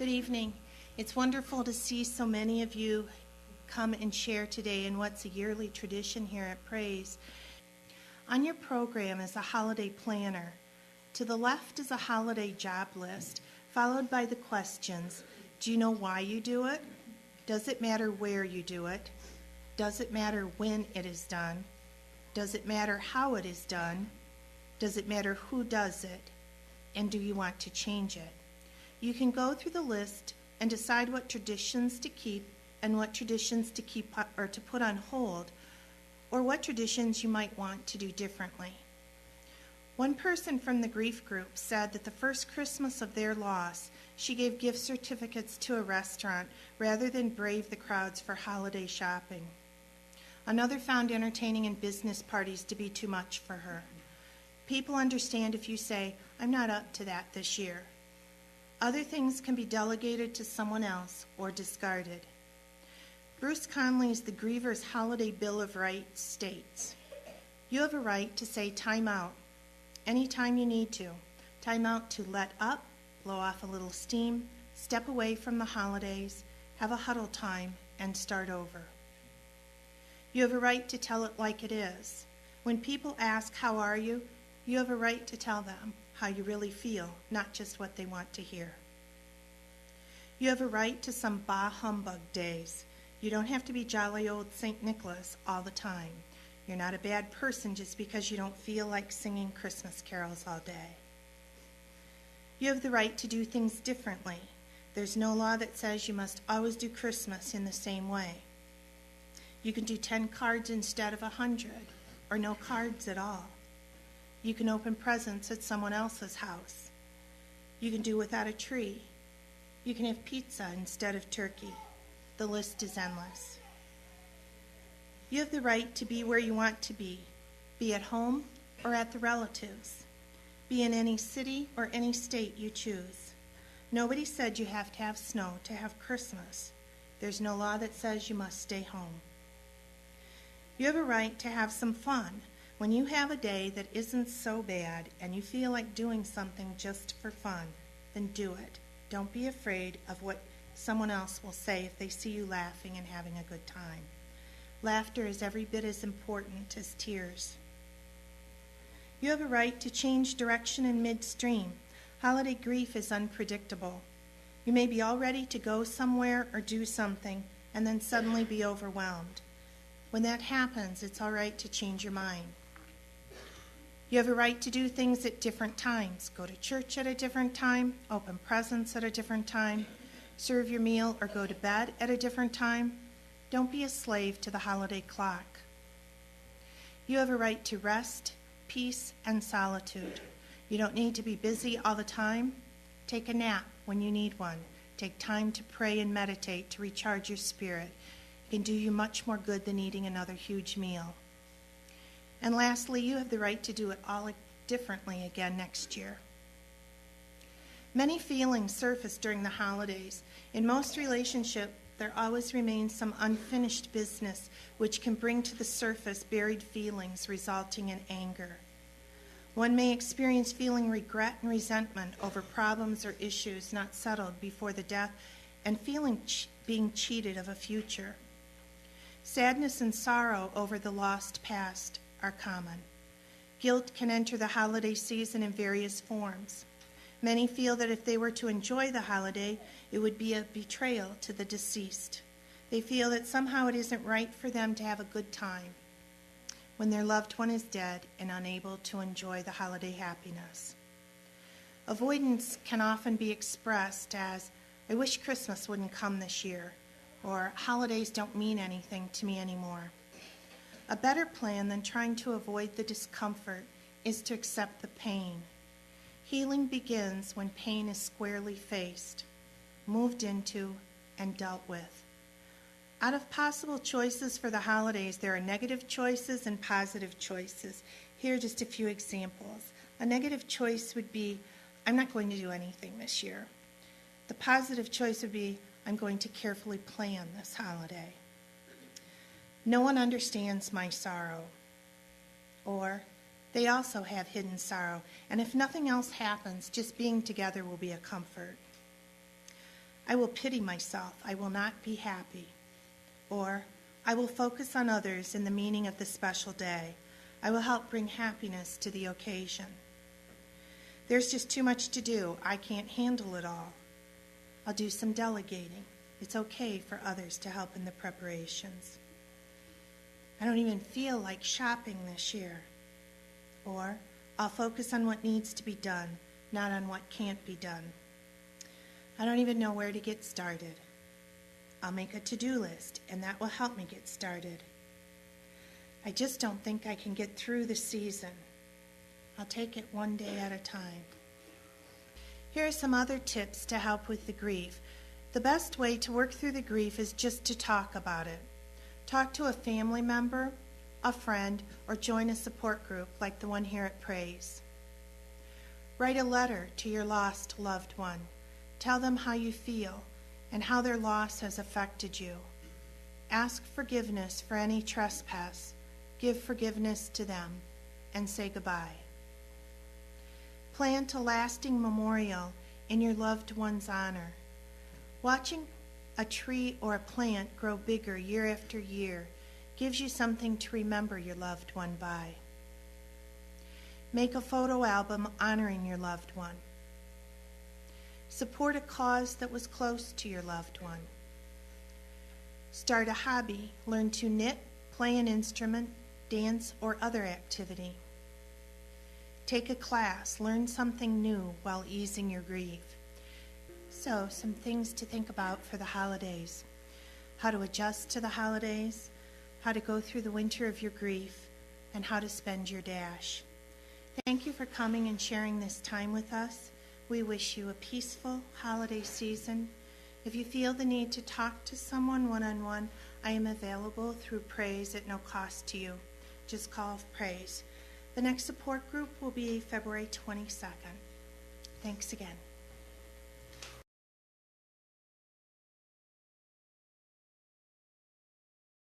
Good evening. It's wonderful to see so many of you come and share today in what's a yearly tradition here at Praise. On your program is a holiday planner. To the left is a holiday job list, followed by the questions. Do you know why you do it? Does it matter where you do it? Does it matter when it is done? Does it matter how it is done? Does it matter who does it? And do you want to change it? You can go through the list and decide what traditions to keep and what traditions to keep or to put on hold, or what traditions you might want to do differently. One person from the grief group said that the first Christmas of their loss, she gave gift certificates to a restaurant rather than brave the crowds for holiday shopping. Another found entertaining and business parties to be too much for her. People understand if you say, "I'm not up to that this year." Other things can be delegated to someone else or discarded. Bruce Conley's The Griever's Holiday Bill of Rights states, "You have a right to say time out anytime you need to. Time out to let up, blow off a little steam, step away from the holidays, have a huddle time, and start over. You have a right to tell it like it is. When people ask, 'How are you?' you have a right to tell them how you really feel, not just what they want to hear. You have a right to some bah humbug days. You don't have to be jolly old St. Nicholas all the time. You're not a bad person just because you don't feel like singing Christmas carols all day. You have the right to do things differently. There's no law that says you must always do Christmas in the same way. You can do 10 cards instead of 100, or no cards at all. You can open presents at someone else's house. You can do without a tree. You can have pizza instead of turkey. The list is endless. You have the right to be where you want to be at home or at the relatives. Be in any city or any state you choose. Nobody said you have to have snow to have Christmas. There's no law that says you must stay home. You have a right to have some fun. When you have a day that isn't so bad and you feel like doing something just for fun, then do it. Don't be afraid of what someone else will say if they see you laughing and having a good time. Laughter is every bit as important as tears. You have a right to change direction in midstream. Holiday grief is unpredictable. You may be all ready to go somewhere or do something and then suddenly be overwhelmed. When that happens, it's all right to change your mind. You have a right to do things at different times. Go to church at a different time, open presents at a different time, serve your meal or go to bed at a different time. Don't be a slave to the holiday clock. You have a right to rest, peace, and solitude. You don't need to be busy all the time. Take a nap when you need one. Take time to pray and meditate to recharge your spirit. It can do you much more good than eating another huge meal. And lastly, you have the right to do it all differently again next year. Many feelings surface during the holidays. In most relationships, there always remains some unfinished business which can bring to the surface buried feelings resulting in anger. One may experience feeling regret and resentment over problems or issues not settled before the death and feeling being cheated of a future. Sadness and sorrow over the lost past are common. Guilt can enter the holiday season in various forms. Many feel that if they were to enjoy the holiday, it would be a betrayal to the deceased. They feel that somehow it isn't right for them to have a good time when their loved one is dead and unable to enjoy the holiday happiness. Avoidance can often be expressed as, "I wish Christmas wouldn't come this year," or "Holidays don't mean anything to me anymore." A better plan than trying to avoid the discomfort is to accept the pain. Healing begins when pain is squarely faced, moved into, and dealt with. Out of possible choices for the holidays, there are negative choices and positive choices. Here are just a few examples. A negative choice would be, "I'm not going to do anything this year." The positive choice would be, "I'm going to carefully plan this holiday." "No one understands my sorrow." Or, "They also have hidden sorrow, and if nothing else happens, just being together will be a comfort." I will pity myself. I will not be happy. Or, I will focus on others in the meaning of the special day. I will help bring happiness to the occasion. There's just too much to do. I can't handle it all. I'll do some delegating. It's okay for others to help in the preparations. I don't even feel like shopping this year. Or, I'll focus on what needs to be done, not on what can't be done. I don't even know where to get started. I'll make a to-do list, and that will help me get started. I just don't think I can get through the season. I'll take it one day at a time. Here are some other tips to help with the grief. The best way to work through the grief is just to talk about it. Talk to a family member, a friend, or join a support group like the one here at Praise. Write a letter to your lost loved one. Tell them how you feel and how their loss has affected you. Ask forgiveness for any trespass. Give forgiveness to them and say goodbye. Plant a lasting memorial in your loved one's honor. Watching a tree or a plant grow bigger year after year gives you something to remember your loved one by. Make a photo album honoring your loved one. Support a cause that was close to your loved one. Start a hobby. Learn to knit, play an instrument, dance, or other activity. Take a class. Learn something new while easing your grief. So, some things to think about for the holidays. How to adjust to the holidays, how to go through the winter of your grief, and how to spend your dash. Thank you for coming and sharing this time with us. We wish you a peaceful holiday season. If you feel the need to talk to someone one-on-one, I am available through Praise at no cost to you. Just call Praise. The next support group will be February 22nd. Thanks again.